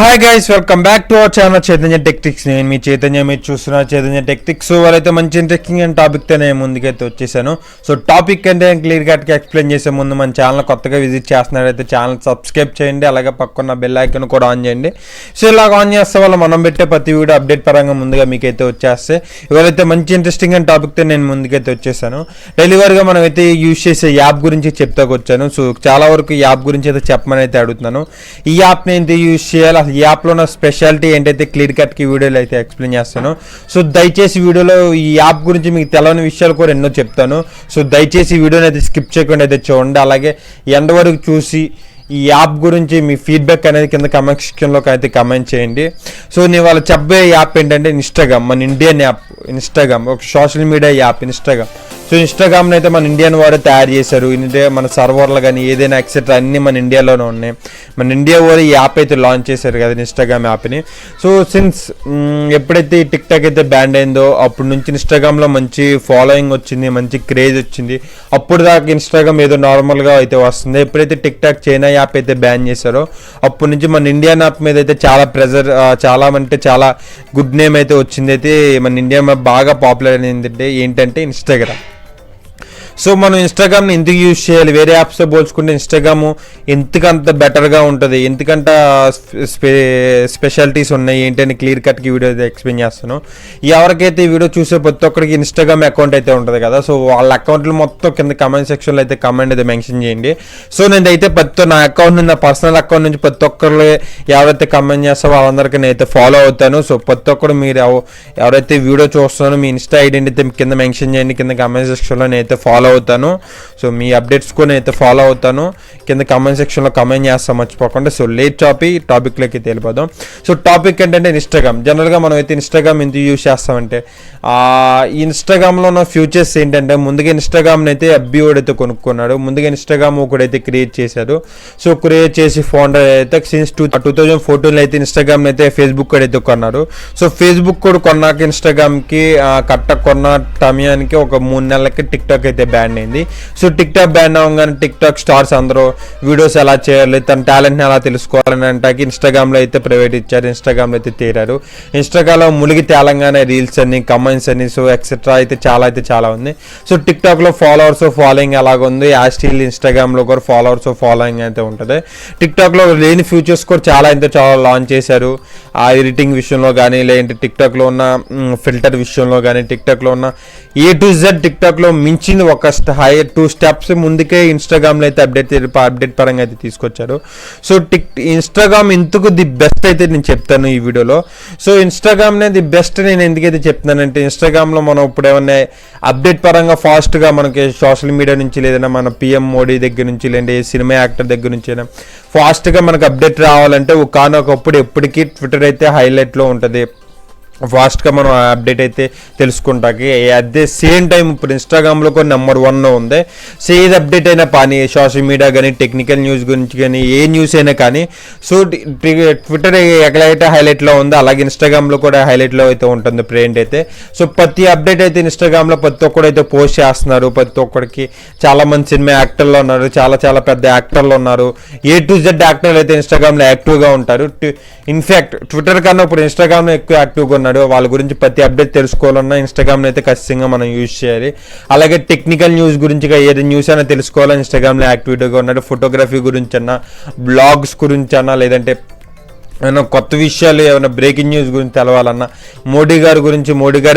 Hi guys, welcome back to our channel Chaitanya Techtics. నేను మీ చైతన్య, మీరు చూస్తున్న చైతన్య టెక్టిక్స్. వాళ్ళైతే మంచి ఇంట్రెస్టింగ్ అండ్ టాపిక్తో నేను ముందుకైతే వచ్చేసాను. సో టాపిక్ అంటే క్లియర్ కట్గా ఎక్స్ప్లెయిన్ చేసే ముందు మన ఛానల్ కొత్తగా విజిట్ చేస్తున్నారైతే ఛానల్ సబ్స్క్రైబ్ చేయండి, అలాగే పక్కన బెల్ ఐకాన్ కూడా ఆన్ చేయండి. సో ఇలాగ ఆన్ చేస్తే వల్ల మనం పెట్టే ప్రతి వీడియో అప్డేట్ పరంగా ముందుగా మీకైతే వచ్చేస్తే ఇవాళైతే మంచి ఇంట్రెస్టింగ్ అండ్ టాపిక్తో నేను ముందుకైతే వచ్చేసాను. డెలివరీగా మనం అయితే యూజ్ చేసే యాప్ గురించి చెప్తాకొచ్చాను. సో చాలా వరకు ఈ యాప్ గురించి అయితే చెప్పమని అయితే అడుగుతున్నాను. ఈ యాప్ని అయితే యూజ్ చేయాలి, ఈ యాప్లో ఉన్న స్పెషాలిటీ ఏంటైతే క్లియర్ కట్కి వీడియోలో అయితే ఎక్స్ప్లెయిన్ చేస్తాను. సో దయచేసి వీడియోలో ఈ యాప్ గురించి మీకు తెలియని విషయాలు కూడా ఎన్నో చెప్తాను. సో దయచేసి ఈ వీడియోని అయితే స్కిప్ చేయకుండా అయితే చూడండి, అలాగే ఎండ్ వరకు చూసి ఈ యాప్ గురించి మీ ఫీడ్బ్యాక్ అనేది కింద కమెంట్ సెక్షన్లోకి అయితే కమెంట్ చేయండి. సో నేను వాళ్ళు చెప్పే యాప్ ఏంటంటే ఇన్స్టాగ్రామ్, మన ఇండియన్ యాప్ ఇన్స్టాగ్రామ్, ఒక social media app Instagram. So ఇన్స్టాగ్రామ్ని అయితే మన ఇండియన్ వారు తయారు చేశారు. ఇండియా మన సర్వర్లు కానీ ఏదైనా ఎక్సెట్రా అన్నీ మన ఇండియాలోనే ఉన్నాయి. మన ఇండియా వారు ఈ యాప్ అయితే లాంచ్ చేశారు కదా ఇన్స్టాగ్రామ్ యాప్ని. సో సిన్స్ ఎప్పుడైతే ఈ టిక్ టాక్ అయితే బ్యాండ్ అయిందో అప్పటి నుంచి ఇన్స్టాగ్రామ్లో మంచి ఫాలోయింగ్ వచ్చింది, మంచి క్రేజ్ వచ్చింది. అప్పుడు దాకా ఇన్స్టాగ్రామ్ ఏదో నార్మల్గా అయితే వస్తుంది. ఎప్పుడైతే టిక్ టాక్ చైనా యాప్ అయితే బ్యాన్ చేశారో అప్పటి నుంచి మన ఇండియన్ యాప్ మీద అయితే చాలా ప్రెజర్, చాలా అంటే చాలా గుడ్ నేమ్ అయితే వచ్చింది. అయితే మన ఇండియా బాగా పాపులర్ అయింది ఏంటంటే ఇన్స్టాగ్రామ్. సో మనం ఇన్స్టాగ్రామ్ని ఎందుకు యూజ్ చేయాలి, వేరే యాప్స్తో పోల్చుకుంటే ఇన్స్టాగ్రామ్ ఎంతకంత బెటర్గా ఉంటుంది, ఎంతకంత స్పెషాలిటీస్ ఉన్నాయి ఏంటని క్లియర్ కట్కి వీడియో అయితే ఎక్స్ప్లెయిన్ చేస్తాను. ఎవరికైతే ఈ వీడియో చూసే ప్రతి ఒక్కరికి ఇన్స్టాగ్రామ్ అకౌంట్ అయితే ఉంటుంది కదా, సో వాళ్ళ అకౌంట్లు మొత్తం కింద కమెంట్ సెక్షన్లో అయితే కమెంట్ అయితే మెన్షన్ చేయండి. సో నేను అయితే నా అకౌంట్ నా పర్సనల్ అకౌంట్ నుంచి ప్రతి ఒక్కరు ఎవరైతే కమెంట్ చేస్తారో వాళ్ళందరికీ నేనైతే ఫాలో అవుతాను. సో ప్రతి ఒక్కరు మీరు ఎవరైతే వీడియో చూస్తున్నారో మీ ఇన్స్టా ఐడెంటిటీ అయితే కింద మెన్షన్ చేయండి, కింద కమెంట్ సెక్షన్లో నేనైతే ఫాలో అవుతాను. సో మీ అప్డేట్స్ కూడా నేనైతే ఫాలో అవుతాను, కింద కమెంట్ సెక్షన్లో కమెంట్ చేస్తాను మర్చిపోకుండా. సో లేట్ టాపిక్లోకి వెళ్ళిపోదాం. సో టాపిక్ ఏంటంటే ఇన్స్టాగ్రామ్. జనరల్గా మనం అయితే ఇన్స్టాగ్రామ్ ఎందుకు యూజ్ చేస్తామంటే ఇన్స్టాగ్రామ్లో ఉన్న ఫ్యూచర్స్ ఏంటంటే ముందుగా ఇన్స్టాగ్రామ్ని అయితే అబ్బివాడు అయితే కొనుక్కున్నాడు. ముందుగా ఇన్స్టాగ్రామ్ ఒకడైతే క్రియేట్ చేశారు. సో క్రియేట్ చేసి ఫౌండర్ అయితే సిన్స్ 2014 అయితే ఇన్స్టాగ్రామ్ని అయితే ఫేస్బుక్ కూడా అయితే కొన్నారు. సో ఫేస్బుక్ కూడా కొన్నాక ఇన్స్టాగ్రామ్కి కొన్న సమయానికి ఒక 3 నెలలకి టిక్ టాక్ అయితే బ్యాన్ అయింది. సో టిక్ టాక్ బ్యాన్ అవ్వగానే టిక్ టాక్ స్టార్స్ అందరూ వీడియోస్ ఎలా చేయాలి, తన టాలెంట్ని ఎలా తెలుసుకోవాలని అంటాకి ఇన్స్టాగ్రామ్లో అయితే ప్రైవేట్ ఇచ్చారు, ఇన్స్టాగ్రామ్లో అయితే తీరారు. ఇన్స్టాగ్రామ్లో ములిగి తేలంగానే రీల్స్ అని, కమెంట్స్ అని, సో ఎక్సెట్రా అయితే చాలా ఉంది. సో టిక్ టాక్లో ఫాలోయింగ్ ఎలాగ ఉంది, యాస్టీల్ ఇన్స్టాగ్రామ్లో కూడా ఫాలోయింగ్ అయితే ఉంటుంది. టిక్ టాక్లో లేని ఫ్యూచర్స్ కూడా చాలా లాంచ్ చేశారు. ఆ ఎడిటింగ్ విషయంలో కానీ, లేదంటే టిక్ టాక్లో ఉన్న ఫిల్టర్ విషయంలో కానీ, టిక్ టాక్లో ఉన్న A to Z టిక్ టాక్లో మించింది ఒక 2 స్టెప్స్ ముందుకే ఇన్స్టాగ్రామ్లో అయితే అప్డేట్ పరంగా అయితే తీసుకొచ్చారు. సో ఇన్స్టాగ్రామ్ ఎందుకు ది బెస్ట్ అయితే నేను చెప్తాను ఈ వీడియోలో. సో ఇన్స్టాగ్రామ్నే ది బెస్ట్ నేను ఎందుకైతే చెప్తున్నానంటే ఇన్స్టాగ్రామ్లో మనం ఇప్పుడు ఏమన్నా అప్డేట్ పరంగా ఫాస్ట్గా మనకి సోషల్ మీడియా నుంచి లేదన్నా మన పిఎం మోడీ దగ్గర నుంచి లేదంటే సినిమా యాక్టర్ దగ్గర నుంచి అయినా ఫాస్ట్గా మనకు అప్డేట్ రావాలంటే ఒకనొకప్పుడు ఎప్పటికీ ట్విట్టర్ అయితే హైలైట్లో ఉంటుంది. ఫాస్ట్గా మనం అప్డేట్ అయితే తెలుసుకుంటాకి అట్ ద సేమ్ టైం ఇప్పుడు ఇన్స్టాగ్రామ్లో కూడా నెంబర్ 1 ఉంది. సో ఏది అప్డేట్ అయినా కానీ సోషల్ మీడియా కానీ, టెక్నికల్ న్యూస్ గురించి కానీ, ఏ న్యూస్ అయినా కానీ సో ట్విట్టర్ ఎక్కడైతే హైలైట్లో ఉందో అలాగే ఇన్స్టాగ్రామ్లో కూడా హైలైట్లో అయితే ఉంటుంది ప్రెజెంట్ అయితే. సో ప్రతి అప్డేట్ అయితే ఇన్స్టాగ్రామ్లో ప్రతి ఒక్కరు అయితే పోస్ట్ చేస్తున్నారు. ప్రతి ఒక్కరికి చాలామంది సినిమా యాక్టర్లు ఉన్నారు, చాలా పెద్ద యాక్టర్లు ఉన్నారు. A to Z యాక్టర్లు అయితే ఇన్స్టాగ్రామ్లో యాక్టివ్గా ఉంటారు. ఇన్ఫ్యాక్ట్ ట్విట్టర్ కన్నా ఇప్పుడు ఇన్స్టాగ్రామ్లో ఎక్కువ యాక్టివ్గా ఉన్నాడు. వాళ్ళ గురించి ప్రతి అప్డేట్ తెలుసుకోవాలన్నా ఇన్స్టాగ్రామ్లో అయితే ఖచ్చితంగా మనం యూజ్ చేయాలి. అలాగే టెక్నికల్ న్యూస్ గురించి ఏది న్యూస్ అయినా తెలుసుకోవాలని ఇన్స్టాగ్రామ్లో యాక్టివిటీగా ఉన్నాడు. ఫోటోగ్రఫీ గురించి అన్నా, బ్లాగ్స్ గురించి అన్నా, లేదంటే ఏమైనా కొత్త విషయాలు ఏమైనా బ్రేకింగ్ న్యూస్ గురించి తెలవాలన్నా, మోడీ గారు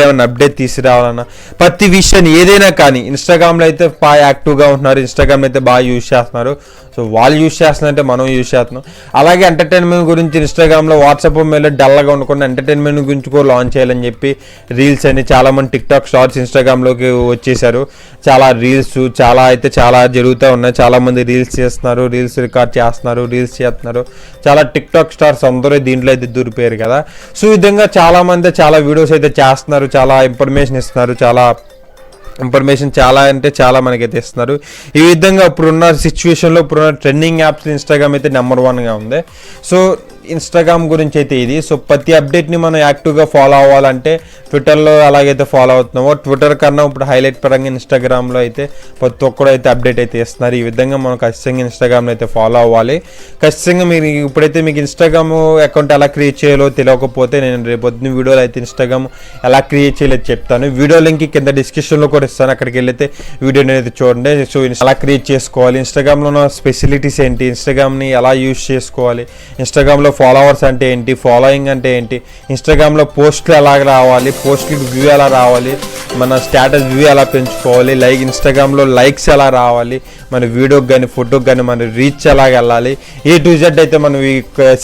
ఏమైనా అప్డేట్ తీసుకురావాలన్నా, ప్రతి విషయాన్ని ఏదైనా కానీ ఇన్స్టాగ్రామ్లో అయితే బాగా యాక్టివ్గా ఉంటున్నారు. ఇన్స్టాగ్రామ్ అయితే బాగా యూజ్ చేస్తున్నారు. సో వాళ్ళు యూజ్ చేస్తున్నారంటే మనం యూజ్ చేస్తున్నాం. అలాగే ఎంటర్టైన్మెంట్ గురించి ఇన్స్టాగ్రామ్లో వాట్సాప్ మీద డల్గా ఉండకుండా ఎంటర్టైన్మెంట్ గురించి కూడా లాంచ్ చేయాలని చెప్పి రీల్స్ అని చాలామంది టిక్ టాక్ షార్ట్స్ ఇన్స్టాగ్రామ్లోకి వచ్చేసారు. చాలా రీల్స్ చాలా జరుగుతూ ఉన్నాయి. చాలామంది రీల్స్ చేస్తున్నారు, రీల్స్ రికార్డ్ చేస్తున్నారు. చాలా టిక్ టాక్ స్టార్స్ అందరూ దీంట్లో అయితే దూరిపోయారు కదా. సో ఈ విధంగా చాలామంది చాలా వీడియోస్ అయితే చేస్తున్నారు, చాలా ఇన్ఫర్మేషన్ ఇస్తున్నారు, చాలా మనకైతే ఇస్తున్నారు. ఈ విధంగా ఇప్పుడున్న సిచ్యువేషన్లో ఇప్పుడున్న ట్రెండింగ్ యాప్స్ ఇన్స్టాగ్రామ్ అయితే నెంబర్ 1గా ఉంది. సో ఇన్స్టాగ్రామ్ గురించి అయితే ఇది. సో ప్రతి అప్డేట్ని మనం యాక్టివ్గా ఫాలో అవ్వాలంటే ట్విట్టర్లో ఎలాగైతే ఫాలో అవుతున్నామో ట్విట్టర్ కన్నా ఇప్పుడు హైలైట్ పరంగా ఇన్స్టాగ్రామ్లో అయితే ప్రతి ఒక్కరు అయితే అప్డేట్ అయితే ఇస్తున్నారు. ఈ విధంగా మనం ఖచ్చితంగా ఇన్స్టాగ్రామ్లో అయితే ఫాలో అవ్వాలి. ఖచ్చితంగా మీరు ఇప్పుడైతే మీకు ఇన్స్టాగ్రామ్ అకౌంట్ ఎలా క్రియేట్ చేయాలో తెలియకపోతే నేను రేపు పొద్దున్న వీడియోలో అయితే ఇన్స్టాగ్రామ్ ఎలా క్రియేట్ చేయలేదు చెప్తాను. వీడియో లింక్ కింద డిస్క్రిప్షన్లో కూడా ఇస్తాను, అక్కడికి వెళ్ళైతే వీడియోని అయితే చూడండి. సో ఎలా క్రియేట్ చేసుకోవాలి, ఇన్స్టాగ్రామ్లో ఉన్న స్పెషాలిటీస్ ఏంటి, ఇన్స్టాగ్రామ్ని ఎలా యూజ్ చేసుకోవాలి, ఇన్స్టాగ్రామ్లో ఫాలోవర్స్ అంటే ఏంటి, ఫాలోయింగ్ అంటే ఏంటి, ఇన్స్టాగ్రామ్లో పోస్టులు ఎలా రావాలి, పోస్ట్కి వ్యూ ఎలా రావాలి, మన స్టేటస్ వ్యూ ఎలా పెంచుకోవాలి, ఇన్స్టాగ్రామ్లో లైక్స్ ఎలా రావాలి, మన వీడియోకి కానీ ఫోటోకి కానీ మన రీచ్ ఎలా వెళ్ళాలి, A-Z అయితే మనం ఈ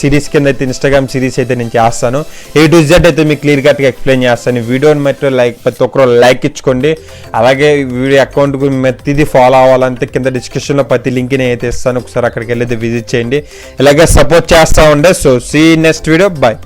సిరీస్ కింద అయితే ఇన్స్టాగ్రామ్ సిరీస్ అయితే నేను చేస్తాను. A-Z అయితే మీకు క్లియర్ కట్గా ఎక్స్ప్లెయిన్ చేస్తాను. ఈ వీడియోని మట్టి ప్రతి ఒక్కరు లైక్ ఇచ్చుకోండి. అలాగే వీడియో అకౌంట్ ప్రతిదీ ఫాలో అవ్వాలంటే కింద డిస్క్రిప్షన్లో ప్రతి లింక్ని అయితే ఇస్తాను, ఒకసారి అక్కడికి వెళ్ళి విజిట్ చేయండి. ఇలాగే సపోర్ట్ చేస్తూ ఉండే. So see next video, bye.